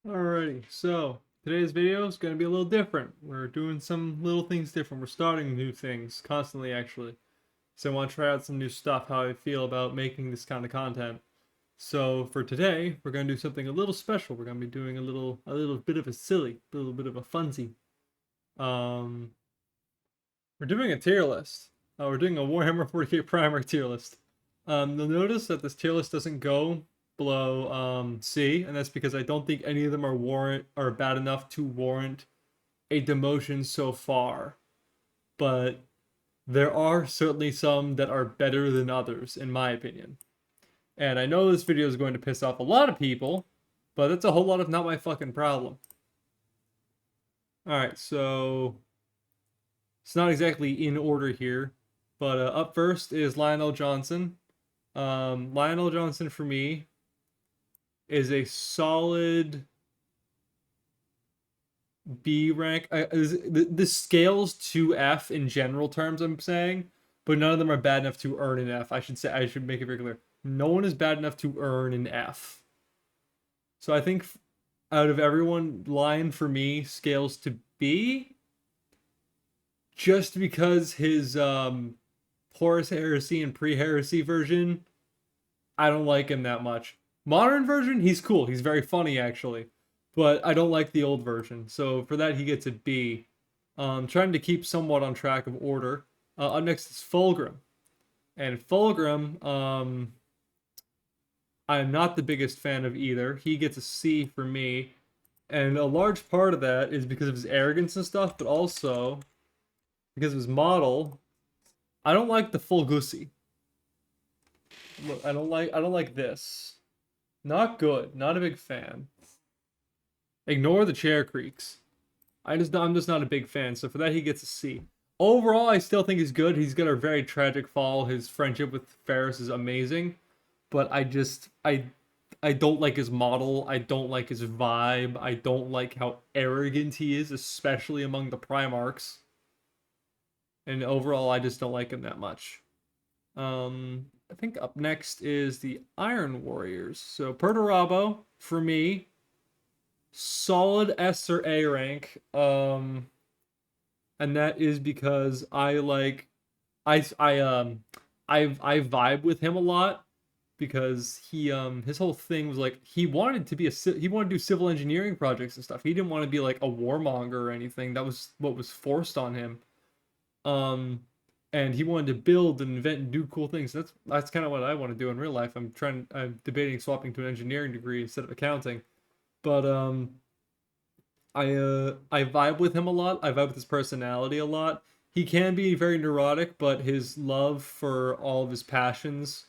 Alrighty, so today's video is going to be a little different. We're doing some little things different. We're starting new things constantly, actually. So I want to try out some new stuff, how I feel about making this kind of content. So for today, we're going to do something a little special. We're going to be doing a little bit of a little bit of a funsy. Um, we're doing a tier list. We're doing a Warhammer 40k Primarch tier list. You'll notice that this tier list doesn't go below C, and that's because I don't think any of them are bad enough to warrant a demotion so far. But there are certainly some that are better than others, in my opinion. And I know this video is going to piss off a lot of people, but that's a whole lot of not my fucking problem. Alright, so it's not exactly in order here, but up first is Lionel Johnson. Lionel Johnson for me is a solid B rank. This scales to F in general terms, I'm saying, but none of them are bad enough to earn an F. I should make it very clear. No one is bad enough to earn an F. So I think out of everyone, Lion for me scales to B, just because his Horus Heresy and pre-Heresy version, I don't like him that much. Modern version, he's cool. He's very funny, actually. But I don't like the old version. So for that, he gets a B. Trying to keep somewhat on track of order. Up next is Fulgrim. And Fulgrim, I'm not the biggest fan of either. He gets a C for me. And a large part of that is because of his arrogance and stuff, but also because of his model. I don't like the full Gussie. Look, I don't like this. Not good. Not a big fan. Ignore the chair creaks. I'm just not a big fan. So for that, he gets a C. Overall, I still think he's good. He's got a very tragic fall. His friendship with Ferris is amazing, but I don't like his model. I don't like his vibe. I don't like how arrogant he is, especially among the Primarchs. And overall, I just don't like him that much. I think up next is the Iron Warriors. So Perturabo, for me, solid S or A rank. And that is because I like I vibe with him a lot because his whole thing was like he wanted to do civil engineering projects and stuff. He didn't want to be like a warmonger or anything. That was what was forced on him. Um and he wanted to build and invent and do cool things. That's kind of what I want to do in real life. I'm debating swapping to an engineering degree instead of accounting. But I vibe with him a lot. I vibe with his personality a lot. He can be very neurotic, but his love for all of his passions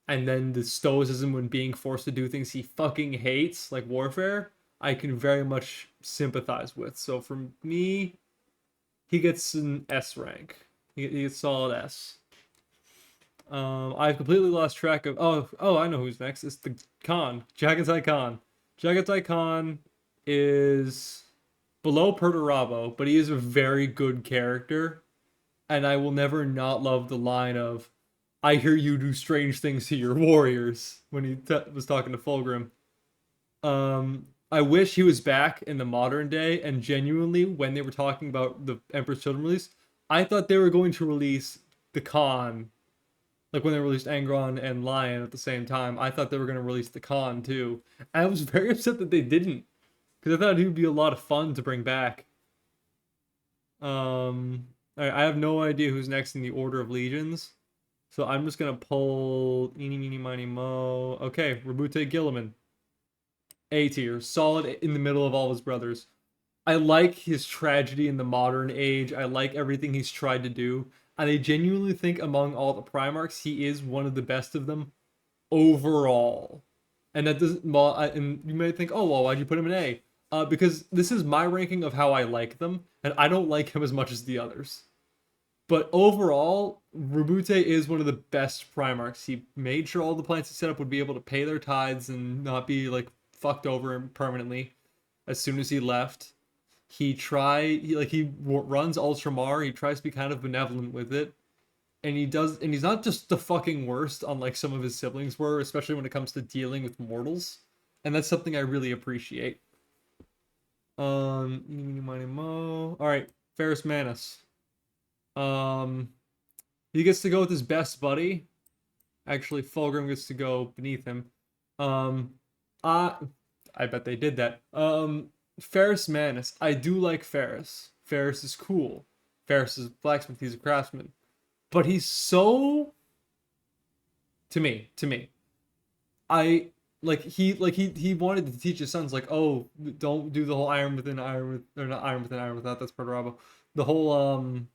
and then the stoicism when being forced to do things he fucking hates, like warfare, I can very much sympathize with. So for me, he gets an S rank. He gets solid S. I've completely lost track of. Oh, I know who's next. It's the Khan, Jagatai Khan. Jagatai Khan is below Perturabo, but he is a very good character, and I will never not love the line of, "I hear you do strange things to your warriors" when he was talking to Fulgrim. I wish he was back in the modern day, and genuinely, when they were talking about the Emperor's Children release, I thought they were going to release the Khan, like when they released Angron and Lion at the same time. I thought they were going to release the Khan too. And I was very upset that they didn't, because I thought he would be a lot of fun to bring back. I have no idea who's next in the order of legions, so I'm just gonna pull eeny meeny miny mo. Okay, Rabute Gilliman, A tier, solid in the middle of all his brothers. I like his tragedy in the modern age. I like everything he's tried to do. And I genuinely think among all the Primarchs, he is one of the best of them overall. And that doesn't. Well, and you may think, oh well, why'd you put him in A? Because this is my ranking of how I like them, and I don't like him as much as the others. But overall, Rabute is one of the best Primarchs. He made sure all the plants he set up would be able to pay their tithes and not be like fucked over permanently as soon as he left. He runs Ultramar. He tries to be kind of benevolent with it, and he's not just the fucking worst unlike some of his siblings were, especially when it comes to dealing with mortals. And that's something I really appreciate. Eeny, meeny, miny, mo. All right, Ferrus Manus. Um, he gets to go with his best buddy. Actually, Fulgrim gets to go beneath him. Um, I, I bet they did that. Ferrus Manus. I do like Ferrus. Ferrus is cool. Ferrus is a blacksmith. He's a craftsman, but he's so to me. I he wanted to teach his sons like, oh, don't do the whole iron within iron with, or not iron within iron without, that's Perturabo. The whole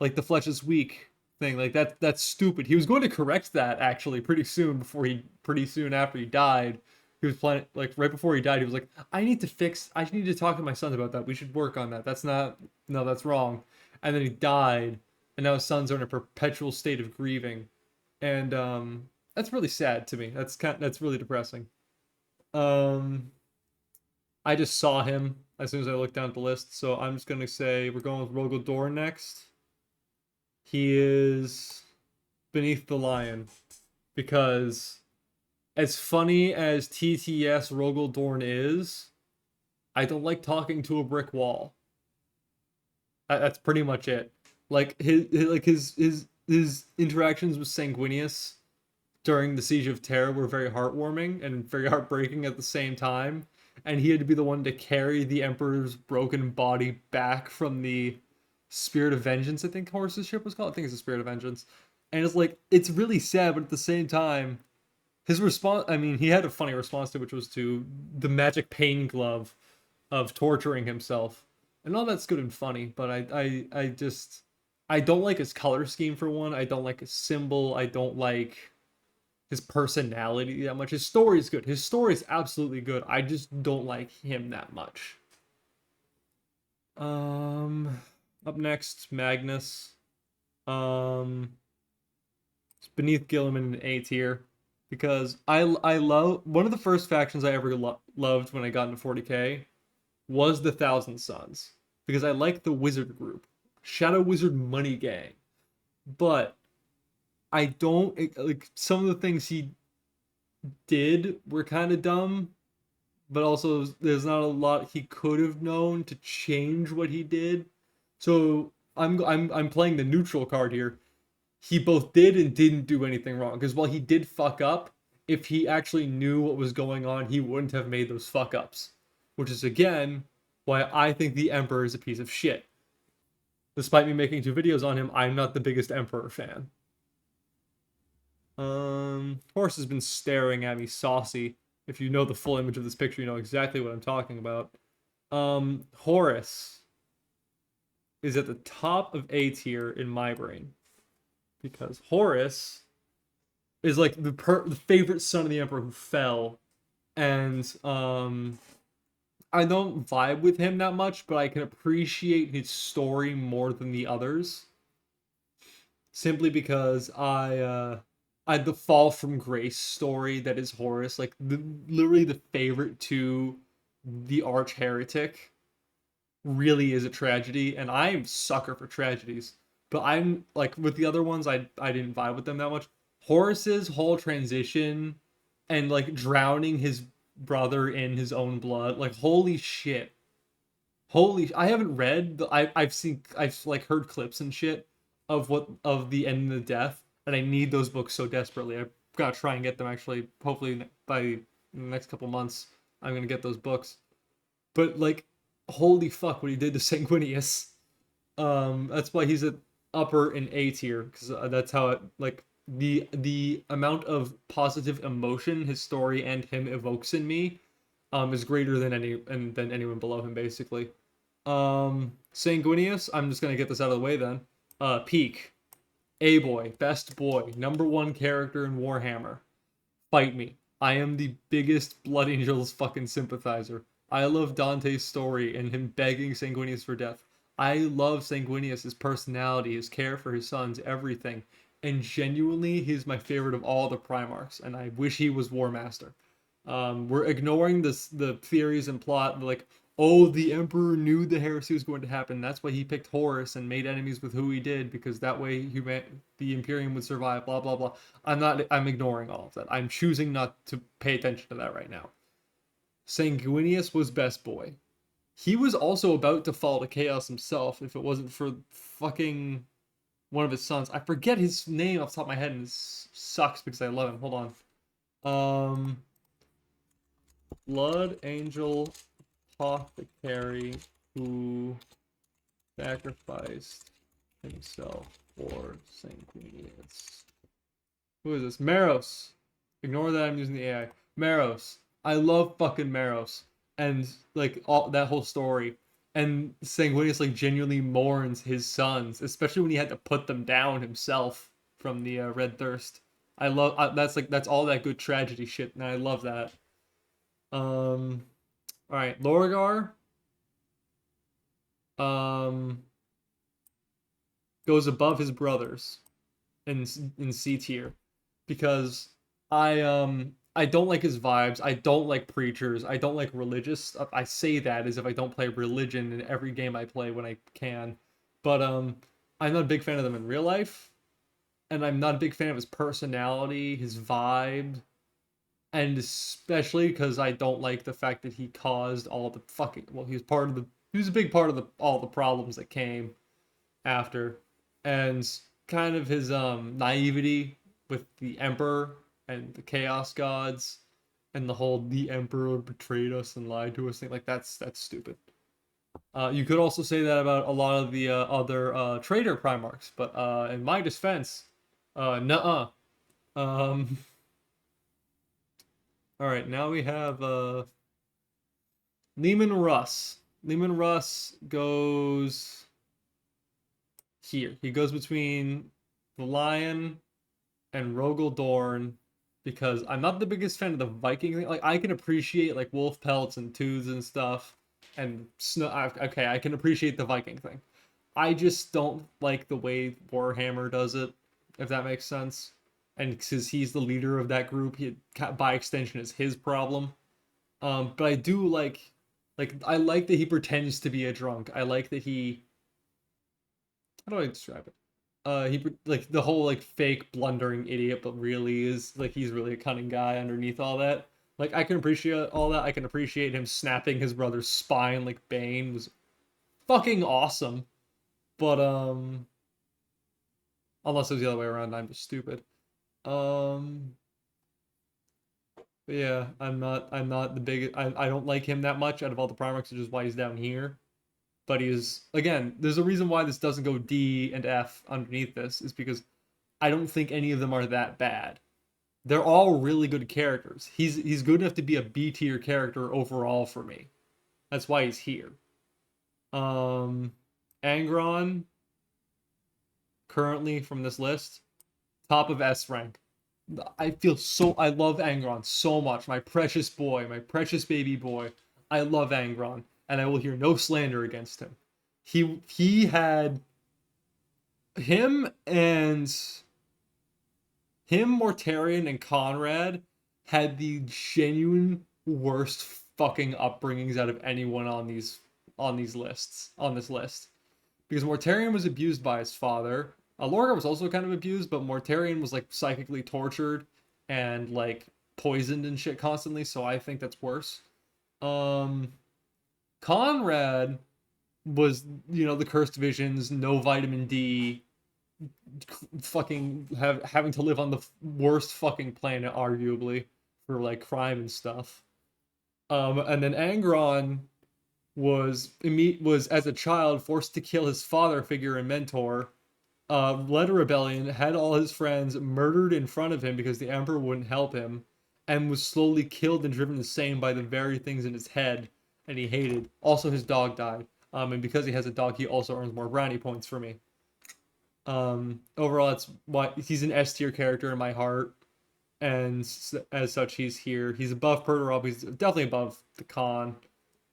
like the flesh is weak thing, like that's stupid. He was going to correct that actually pretty soon after he died. He was planning, like right before he died, he was like, I need to talk to my sons about that. We should work on that. That's not no, that's wrong. And then he died, and now his sons are in a perpetual state of grieving. And that's really sad to me. That's really depressing. Um I just saw him as soon as I looked down at the list, so I'm just gonna say we're going with Rogel Dorn next. He is beneath the lion because as funny as TTS Rogel Dorn is, I don't like talking to a brick wall. That's pretty much it. Like his interactions with Sanguinius during the Siege of Terra were very heartwarming and very heartbreaking at the same time. And he had to be the one to carry the Emperor's broken body back from the Spirit of Vengeance, I think Horus's ship was called. I think it's the Spirit of Vengeance. And it's like, it's really sad, but at the same time, his response, I mean, he had a funny response to, which was to the magic pain glove of torturing himself. And all that's good and funny, but I just, I don't like his color scheme for one. I don't like his symbol. I don't like his personality that much. His story is good. His story is absolutely good. I just don't like him that much. Um, Up next, Magnus. Um, it's beneath Gilliman in A tier because I love one of the first factions I ever loved when I got into 40k was the Thousand Sons because I like the wizard group, Shadow Wizard Money Gang, but I don't like some of the things he did were kind of dumb, but also there's not a lot he could have known to change what he did. So I'm playing the neutral card here. He both did and didn't do anything wrong because while he did fuck up, if he actually knew what was going on, he wouldn't have made those fuck ups, which is again why I think the Emperor is a piece of shit. Despite me making 2 videos on him, I'm not the biggest Emperor fan. Horse has been staring at me saucy. If you know the full image of this picture, you know exactly what I'm talking about. Horus is at the top of A tier in my brain because Horus is like the favorite son of the Emperor who fell, and I don't vibe with him that much, but I can appreciate his story more than the others, simply because I the fall from grace story that is Horus, like literally the favorite to the arch heretic, really is a tragedy, and I'm a sucker for tragedies. But I'm like with the other ones, I didn't vibe with them that much. Horus's whole transition and like drowning his brother in his own blood, like holy shit, I haven't read I've like heard clips and shit of what of the end of the death, and I need those books so desperately. I've got to try and get them actually. Hopefully by the next couple months, I'm gonna get those books. But like, holy fuck, what he did to Sanguinius. That's why he's at upper in A tier because that's how it like the amount of positive emotion his story and him evokes in me is greater than than anyone below him basically. Sanguinius, I'm just gonna get this out of the way then. Peak, A boy, best boy, #1 character in Warhammer. Fight me. I am the biggest Blood Angels fucking sympathizer. I love Dante's story and him begging Sanguinius for death. I love Sanguinius, his personality, his care for his sons, everything. And genuinely, he's my favorite of all the Primarchs, and I wish he was War Master. We're ignoring the theories and plot, like, oh, the Emperor knew the heresy was going to happen. That's why he picked Horus and made enemies with who he did, because that way the Imperium would survive, blah, blah, blah. I'm ignoring all of that. I'm choosing not to pay attention to that right now. Sanguinius was best boy. He was also about to fall to chaos himself if it wasn't for fucking one of his sons. I forget his name off the top of my head, and it sucks because I love him. Hold on. Blood Angel Apothecary who sacrificed himself for Sanguinius. Who is this? Maros. Ignore that I'm using the AI. Maros. I love fucking Maros. And like all that whole story. And Sanguinius like genuinely mourns his sons, especially when he had to put them down himself from the Red Thirst. I love that's all that good tragedy shit, and I love that. All right, Lorgar. Um, goes above his brothers in C tier because I don't like his vibes. I don't like preachers. I don't like religious stuff. I say that as if I don't play religion in every game I play when I can. But I'm not a big fan of them in real life, and I'm not a big fan of his personality, his vibe, and especially because I don't like the fact that he caused all the fucking well, he was a big part of the all the problems that came after, and kind of his naivety with the Emperor and the Chaos Gods, and the whole the Emperor betrayed us and lied to us thing. Like that's stupid. You could also say that about a lot of the other traitor Primarchs, but in my defense, nuh-uh. Um, all right, now we have Lehman Russ. Lehman Russ goes here. He goes between the Lion and Rogel Dorn because I'm not the biggest fan of the Viking thing. Like I can appreciate like wolf pelts and tooths and stuff, and snow. Okay, I can appreciate the Viking thing. I just don't like the way Warhammer does it, if that makes sense. And because he's the leader of that group, he by extension is his problem. But I do like I like that he pretends to be a drunk. I like that he how do I describe it? He like the whole like fake blundering idiot, but really is like he's really a cunning guy underneath all that. Like I can appreciate all that. I can appreciate him snapping his brother's spine like Bane was fucking awesome. But unless it was the other way around, I'm just stupid. Um, but yeah, I'm not the big. I don't like him that much out of all the Primarchs, which is why he's down here. But he's again, there's a reason why this doesn't go D and F underneath this is because I don't think any of them are that bad. They're all really good characters. He's good enough to be a B tier character overall for me. That's why he's here. Um, Angron currently from this list, top of S rank. I love Angron so much. My precious boy, my precious baby boy. I love Angron, and I will hear no slander against him. He had him and him, Mortarion, and Conrad had the genuine worst fucking upbringings out of anyone on these lists on this list. Because Mortarion was abused by his father. Lorgar was also kind of abused, but Mortarion was like psychically tortured and like poisoned and shit constantly, so I think that's worse. Um Conrad was, the cursed visions, no vitamin D, fucking having to live on the worst fucking planet arguably for like crime and stuff. And then Angron was as a child forced to kill his father figure and mentor, led a rebellion, had all his friends murdered in front of him because the emperor wouldn't help him, and was slowly killed and driven insane by the very things in his head and he hated. Also, his dog died. And because he has a dog, he also earns more brownie points for me. Overall, that's why he's an S tier character in my heart, and as such, he's here. He's above Perturab. He's definitely above the Khan.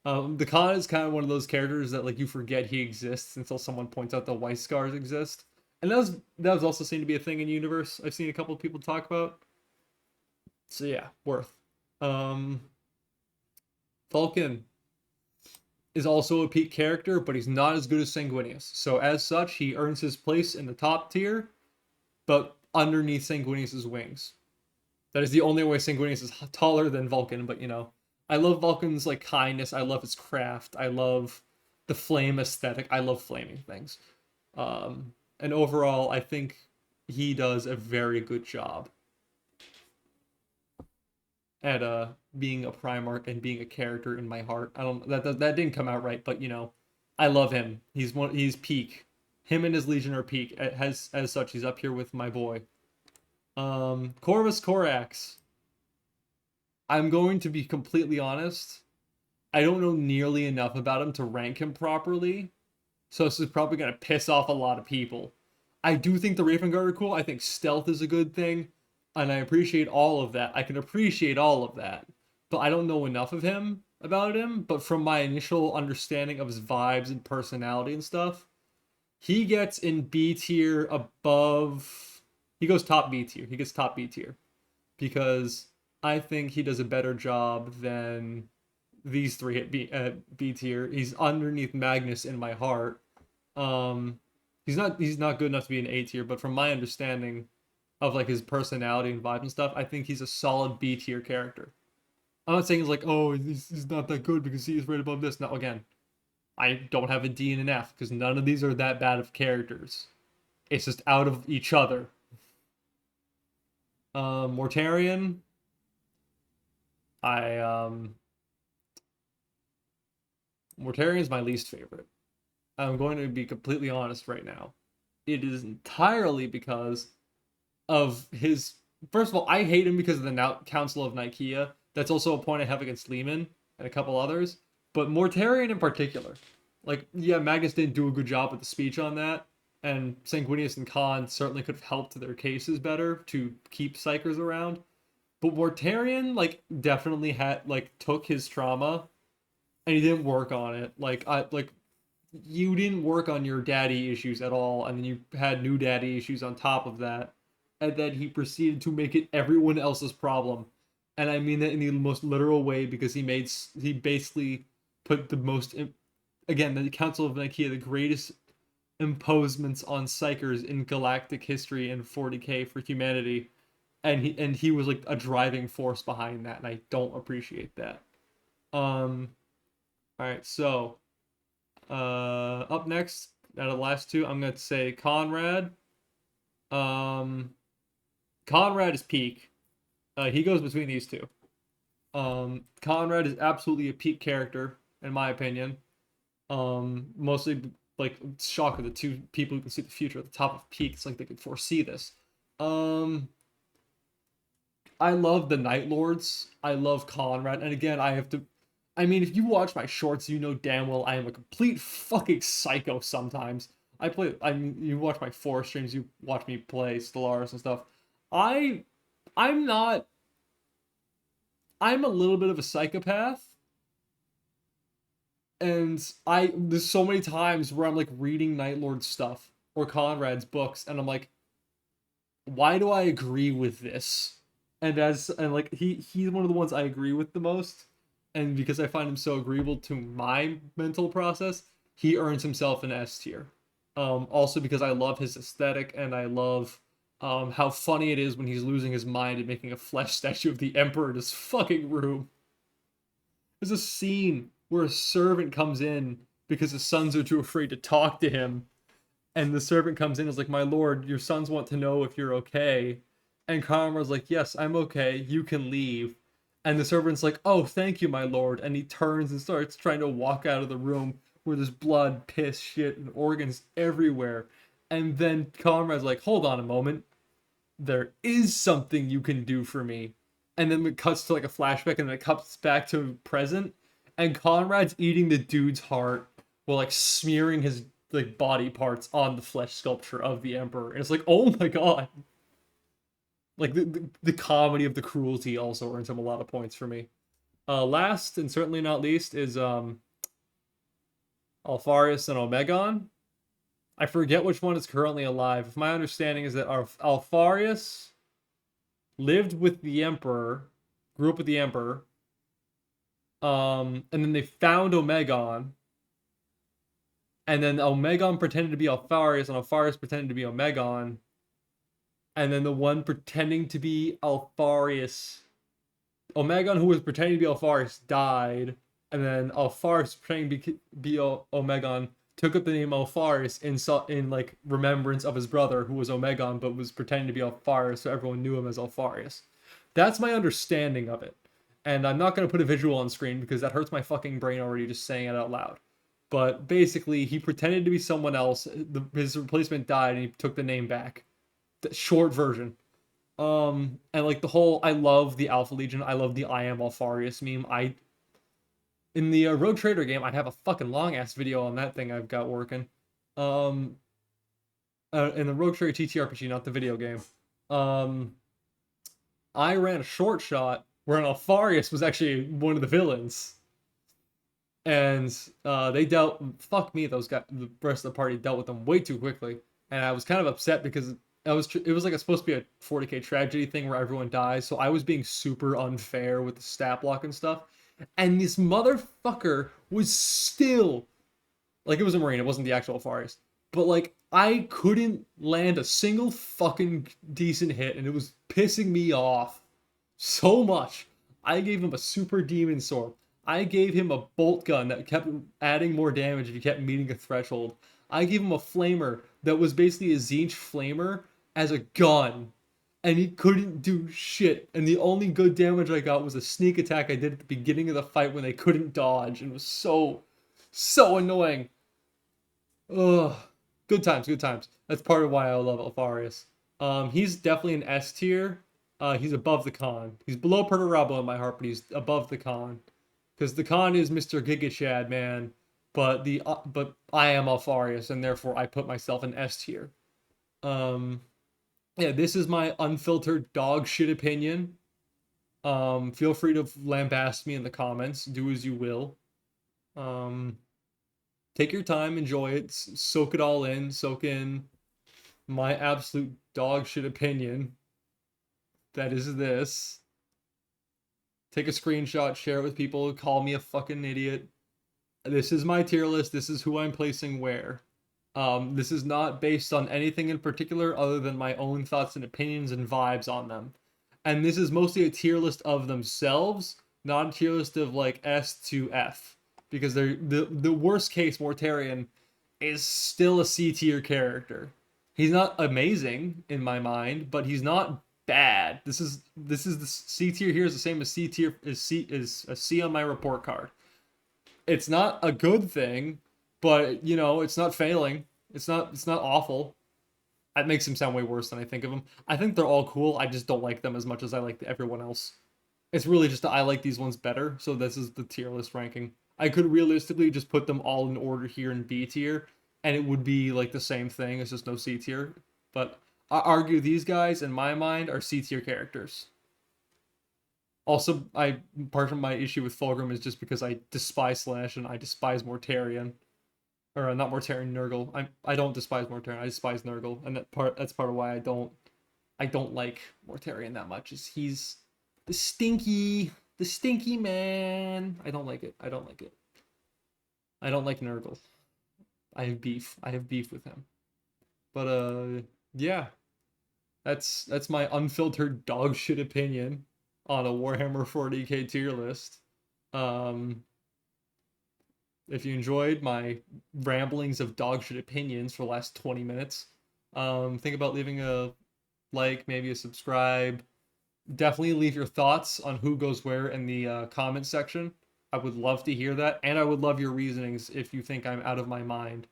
The Khan is kind of one of those characters that like you forget he exists until someone points out the White Scars exist, and that was also seen to be a thing in universe. I've seen a couple of people talk about. So yeah, worth. Um, Vulcan is also a peak character, but he's not as good as Sanguinius. So as such, he earns his place in the top tier, but underneath Sanguinius's wings. That is the only way Sanguinius is taller than Vulcan, but I love Vulcan's like kindness. I love his craft. I love the flame aesthetic. I love flaming things. And overall, I think he does a very good job at being a Primarch and being a character in my heart. I don't that didn't come out right, but you know, I love him. He's peak. Him and his Legion are peak. As such, he's up here with my boy. Corvus Corax. I'm going to be completely honest. I don't know nearly enough about him to rank him properly, so this is probably gonna piss off a lot of people. I do think the Raven Guard are cool. I think stealth is a good thing, and I appreciate all of that. I can appreciate all of that, but I don't know enough of him about him. But from my initial understanding of his vibes and personality and stuff, he gets in B tier above. He goes top B tier. He gets top B tier because I think he does a better job than these three at B tier. He's underneath Magnus in my heart. Um, he's not good enough to be an A tier, but from my understanding of like his personality and vibe and stuff, I think he's a solid B tier character. I'm not saying he's like, oh, he's not that good because he's right above this. No, again, I don't have a D and an F because none of these are that bad of characters. It's just out of each other. Mortarion, I Mortarion's my least favorite. I'm going to be completely honest right now. It is entirely because of his. First of all, I hate him because of the Council of Nicaea. That's also a point I have against Lehman and a couple others. But Mortarion in particular. Like, yeah, Magnus didn't do a good job with the speech on that. And Sanguinius and Khan certainly could have helped their cases better to keep psychers around. But Mortarion, like, definitely had, like, took his trauma and he didn't work on it. You didn't work on your daddy issues at all, and then you had new daddy issues on top of that, and then he proceeded to make it everyone else's problem, and I mean that in the most literal way because he basically put the most again the Council of Nicaea, the greatest imposements on psychers in galactic history and 40k for humanity, and he was like a driving force behind that, and I don't appreciate that. All right, so up next, out of the last two, I'm gonna say Conrad. Um, Conrad is peak. He goes between these two. Conrad is absolutely a peak character in my opinion. Mostly like shocker the two people who can see the future at the top of peak. It's like they could foresee this. Um, I love the Night Lords. I love Conrad, and again, I have to. I mean, if you watch my shorts, you know damn well I am a complete fucking psycho sometimes. I mean, you watch my forest streams, you watch me play Stellaris and stuff. I, I'm not, I'm a little bit of a psychopath, and there's so many times where I'm like reading Night Lord stuff or Conrad's books, and I'm like, why do I agree with this? And like he's one of the ones I agree with the most, and because I find him so agreeable to my mental process, he earns himself an S tier. Also because I love his aesthetic and I love how funny it is when he's losing his mind and making a flesh statue of the Emperor in his fucking room. There's a scene where a servant comes in because his sons are too afraid to talk to him, and the servant comes in and is like, my lord, your sons want to know if you're okay. And Conrad's like, yes, I'm okay, you can leave. And the servant's like, oh, thank you, my lord. And he turns and starts trying to walk out of the room where there's blood, piss, shit, and organs everywhere. And then Conrad's like, hold on a moment. There is something you can do for me. And then it cuts to like a flashback and then it cuts back to present. And Conrad's eating the dude's heart while like smearing his like body parts on the flesh sculpture of the Emperor. And it's like, oh my god. Like the comedy of the cruelty also earns him a lot of points for me. Last and certainly not least is Alfarius and Omegon. I forget which one is currently alive. If my understanding is that Alfarius lived with the Emperor, grew up with the Emperor, and then they found Omegon, and then Omegon pretended to be Alfarius, and Alfarius pretended to be Omegon, and then the one pretending to be Alfarius Omegon, who was pretending to be Alpharius, died, and then Alpharius pretending to be Omegon took up the name Alpharius in like remembrance of his brother, who was Omegon, but was pretending to be Alpharius, so everyone knew him as Alpharius. That's my understanding of it. And I'm not going to put a visual on screen because that hurts my fucking brain already just saying it out loud. But basically, he pretended to be someone else. His replacement died, and he took the name back. The short version. And like the whole, I love the Alpha Legion. I love the I am Alpharius meme. In the Rogue Trader game, I have a fucking long ass video on that thing I've got working. Um, in the Rogue Trader TTRPG, not the video game. I ran a short shot where an Alpharius was actually one of the villains, and they dealt. Fuck me, those guys. The rest of the party dealt with them way too quickly, and I was kind of upset because it was like it's supposed to be a 40k tragedy thing where everyone dies, so I was being super unfair with the stat block and stuff, and this motherfucker was still like, it was a Marine, it wasn't the actual Alpharius, but like I couldn't land a single fucking decent hit, and it was pissing me off so much. I gave him a super demon sword. I gave him a bolt gun that kept adding more damage if you kept meeting a threshold. I gave him a flamer that was basically a Zinch flamer as a gun, and he couldn't do shit. And the only good damage I got was a sneak attack I did at the beginning of the fight when they couldn't dodge, and it was so annoying. Ugh. Good times, good times. That's part of why I love Alpharius. He's definitely an S tier. He's above the Khan. He's below Perturabo in my heart, but he's above the Khan. Because the Khan is Mr. Giga Chad, man. But I am Alpharius, and therefore I put myself in S tier. Yeah, this is my unfiltered dog shit opinion. Feel free to lambast me in the comments. Do as you will. Take your time, enjoy it, soak it all in, soak in my absolute dog shit opinion. That is this. Take a screenshot, share it with people, call me a fucking idiot. This is my tier list. This is who I'm placing where. This is not based on anything in particular other than my own thoughts and opinions and vibes on them. And this is mostly a tier list of themselves, not a tier list of like S to F. Because they're the worst case Mortarion is still a C tier character. He's not amazing in my mind, but he's not bad. This is the C tier here is the same as C tier is a C on my report card. It's not a good thing, but you know, it's not failing. It's not awful. That makes him sound way worse than I think of him. I think they're all cool. I just don't like them as much as I like everyone else. It's really just that I like these ones better, so this is the tier list ranking. I could realistically just put them all in order here in B tier, and it would be like the same thing. It's just no C tier. But I argue these guys, in my mind, are C tier characters. Also, part of my issue with Fulgrim is just because I despise Slash and I despise Mortarion. Or not Mortarion, Nurgle. I don't despise Mortarion, I despise Nurgle. And that's part of why I don't like Mortarion that much, is he's the stinky man. I don't like it. I don't like it. I don't like Nurgle. I have beef. I have beef with him. But yeah. That's my unfiltered dog shit opinion on a Warhammer 40k tier list. If you enjoyed my ramblings of dog shit opinions for the last 20 minutes, think about leaving a like, maybe a subscribe. Definitely leave your thoughts on who goes where in the comment section. I would love to hear that, and I would love your reasonings if you think I'm out of my mind.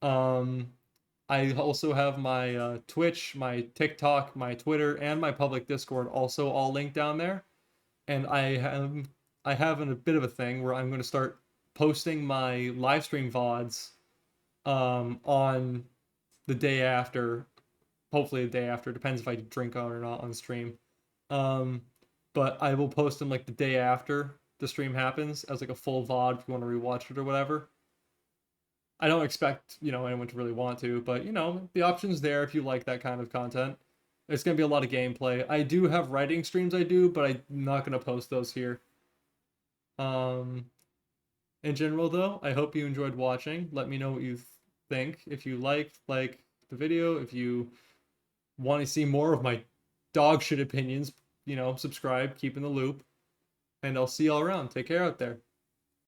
I also have my Twitch, my TikTok, my Twitter, and my public Discord also all linked down there. And I have a bit of a thing where I'm going to start posting my live stream VODs on the day after. Hopefully the day after. Depends if I drink on or not on stream. But I will post them like the day after the stream happens as like a full VOD if you want to rewatch it or whatever. I don't expect, anyone to really want to, but, the option's there if you like that kind of content. It's going to be a lot of gameplay. I do have writing streams I do, but I'm not going to post those here. In general, though, I hope you enjoyed watching. Let me know what you think. If you like the video, if you want to see more of my dog shit opinions, subscribe, keep in the loop. and I'll see y'all around. Take care out there.